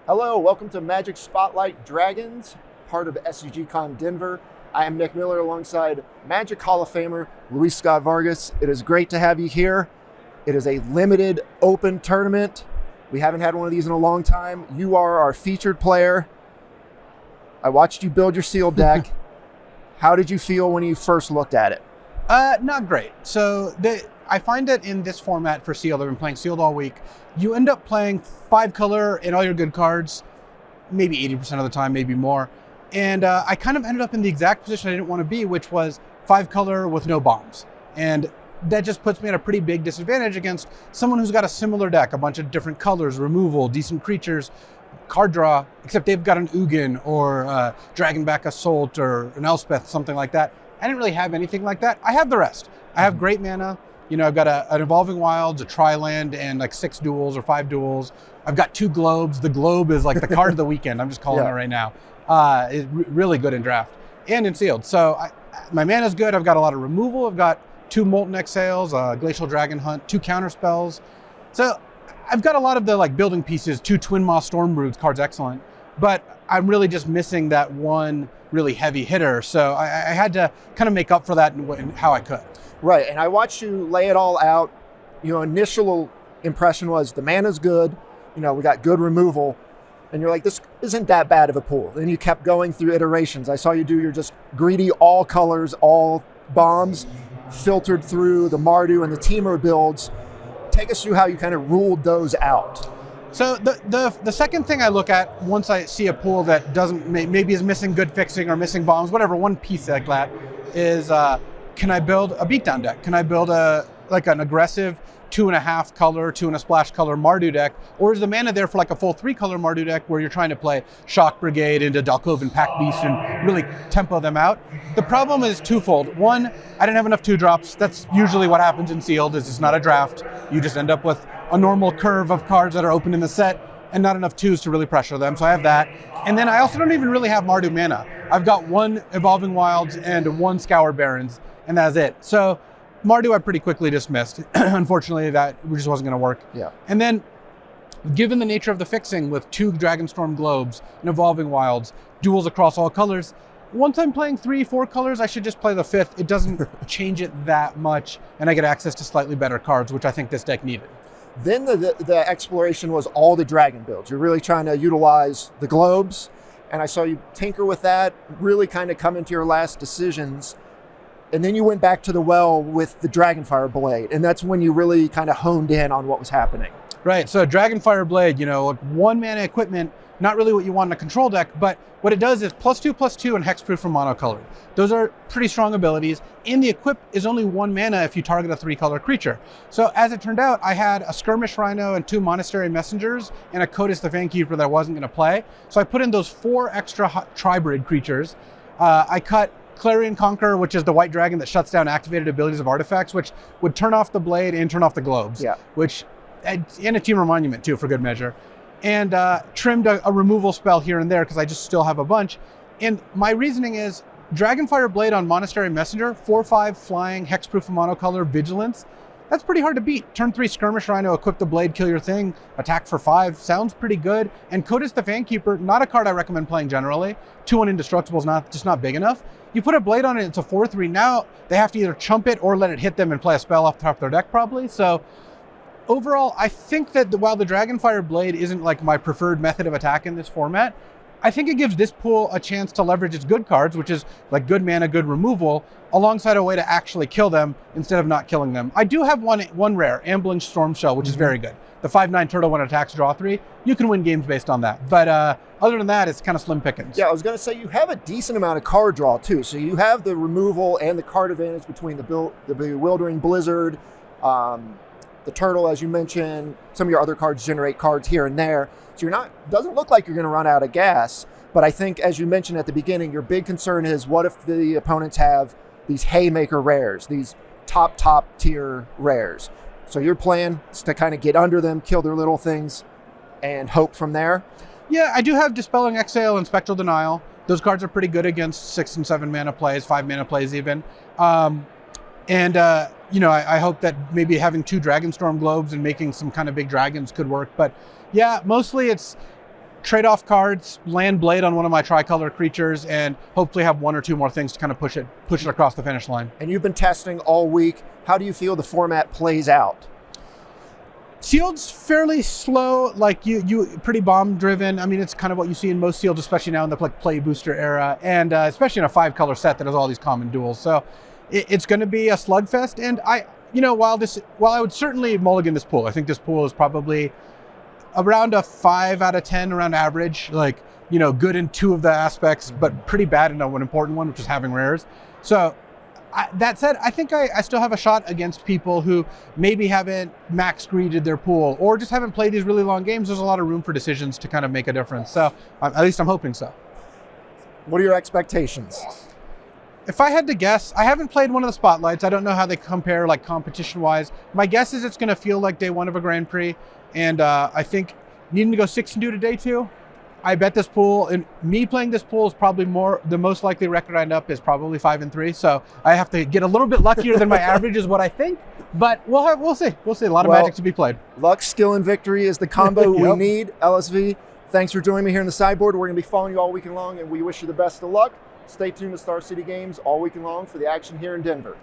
Hello, welcome to Magic Spotlight Dragons, part of SCG-Con Denver. I am Nick Miller alongside Magic Hall of Famer Luis Scott-Vargas. It is great to have you here. It is a limited open tournament. We haven't had one of these in a long time. You are our featured player. I watched you build your sealed deck. How did you feel when you first looked at it? Not great. So I find that in this format for sealed, I've been playing sealed all week, you end up playing 5-color and all your good cards, maybe 80% of the time, maybe more. And I kind of ended up in the exact position I didn't want to be, which was 5-color with no bombs. And that just puts me at a pretty big disadvantage against someone who's got a similar deck, a bunch of different colors, removal, decent creatures, card draw, except they've got an Ugin or Dragonback Assault or an Elspeth, something like that. I didn't really have anything like that. I have the rest. I have great mana. You know, I've got an Evolving Wilds, a Tri-Land, and like 6 duels or 5 duels. I've got 2 globes. The globe is like the card of the weekend. I'm just calling it right now. It's really good in draft and in sealed. So my mana's good. I've got a lot of removal. I've got 2 Molten Exhales, Glacial Dragon Hunt, 2 counter spells. So I've got a lot of the like building pieces, 2 Twin Maw Stormbroods, card's excellent. But I'm really just missing that one really heavy hitter. So I had to kind of make up for that in how I could. Right, and I watched you lay it all out. Initial impression was the mana's good. We got good removal. And you're like, this isn't that bad of a pool. Then you kept going through iterations. I saw you do your just greedy all colors, all bombs, filtered through the Mardu and the Temur builds. Take us through how you kind of ruled those out. So the second thing I look at once I see a pool that doesn't maybe is missing good fixing or missing bombs, whatever, one piece like that is can I build a beatdown deck? Can I build an aggressive 2.5 color, 2 and a splash color Mardu deck? Or is the mana there for like a full 3-color Mardu deck where you're trying to play Shock Brigade into Dalkovan Pack Beast and really tempo them out? The problem is twofold. One, I didn't have enough 2-drops. That's usually what happens in sealed, is it's not a draft. You just end up with a normal curve of cards that are open in the set and not enough 2s to really pressure them. So I have that. And then I also don't even really have Mardu mana. I've got 1 Evolving Wilds and 1 Scour Barons, and that's it. So Mardu I pretty quickly dismissed. Unfortunately, that just wasn't going to work. Yeah. And then, given the nature of the fixing with 2 Dragonstorm Globes and Evolving Wilds, duels across all colors, once I'm playing 3-4 colors, I should just play the 5th. It doesn't change it that much, and I get access to slightly better cards, which I think this deck needed. Then the exploration was all the dragon builds. You're really trying to utilize the globes, and I saw you tinker with that, really kind of come into your last decisions. And then you went back to the well with the Dragonfire Blade, and that's when you really kind of honed in on what was happening. Right, so Dragonfire Blade, 1 mana equipment, not really what you want in a control deck, but what it does is +2/+2 and hexproof for monocolored. Those are pretty strong abilities, and the equip is only 1 mana if you target a 3-color creature. So as it turned out, I had a Skirmish Rhino and 2 Monastery Messengers and a Kotis the Fankeeper that I wasn't going to play. So I put in those 4 extra Tribrid creatures. I cut Clarion Conqueror, which is the white dragon that shuts down activated abilities of artifacts, which would turn off the blade and turn off the globes. Yeah. And a Temur Monument too, for good measure. And trimmed a removal spell here and there because I just still have a bunch. And my reasoning is Dragonfire Blade on Monastery Messenger, 4/5 flying, hexproof monocolor, vigilance. That's pretty hard to beat. Turn 3 Skirmish Rhino, equip the blade, kill your thing, attack for 5. Sounds pretty good. And Kotis the Fankeeper, not a card I recommend playing generally. 2/1 Indestructible is not big enough. You put a blade on it, it's a 4/3. Now they have to either chump it or let it hit them and play a spell off the top of their deck probably. So overall, I think that while the Dragonfire Blade isn't like my preferred method of attack in this format, I think it gives this pool a chance to leverage its good cards, which is like good mana, good removal, alongside a way to actually kill them instead of not killing them. I do have one rare, Ambling Stormshell, which is very good. The 5/9 turtle when it attacks, draw 3. You can win games based on that. But other than that, it's kind of slim pickings. Yeah, I was going to say you have a decent amount of card draw too. So you have the removal and the card advantage between the Bewildering Blizzard, the turtle, as you mentioned. Some of your other cards generate cards here and there. So doesn't look like you're going to run out of gas. But I think, as you mentioned at the beginning, your big concern is what if the opponents have these haymaker rares, these top tier rares. So your plan is to kind of get under them, kill their little things, and hope from there? Yeah, I do have Dispelling Exhale and Spectral Denial. Those cards are pretty good against 6 and 7 mana plays, 5 mana plays even. I hope that maybe having 2 Dragonstorm Globes and making some kind of big dragons could work. But yeah, mostly it's trade-off cards, land Blade on one of my tricolor creatures, and hopefully have one or two more things to kind of push it across the finish line. And you've been testing all week. How do you feel the format plays out? Sealed's fairly slow, like you pretty bomb driven. I mean, it's kind of what you see in most sealed, especially now in the play booster era, and especially in a 5-color set that has all these common duels. So it's going to be a slugfest. And while I would certainly mulligan this pool, I think this pool is probably around a 5 out of 10 around average, like, good in 2 of the aspects, but pretty bad in one important one, which is having rares. So that said, I think I still have a shot against people who maybe haven't max greeded their pool or just haven't played these really long games. There's a lot of room for decisions to kind of make a difference. So at least I'm hoping so. What are your expectations? If I had to guess, I haven't played one of the spotlights. I don't know how they compare like competition-wise. My guess is it's going to feel like day 1 of a Grand Prix. And I think needing to go 6-2 to day 2, I bet this pool, and me playing this pool is probably the most likely record I end up is probably 5-3. So I have to get a little bit luckier than my average is what I think. But we'll see. We'll see. A lot of magic to be played. Luck, skill, and victory is the combo we need. LSV, thanks for joining me here in the sideboard. We're going to be following you all weekend long, and we wish you the best of luck. Stay tuned to Star City Games all weekend long for the action here in Denver.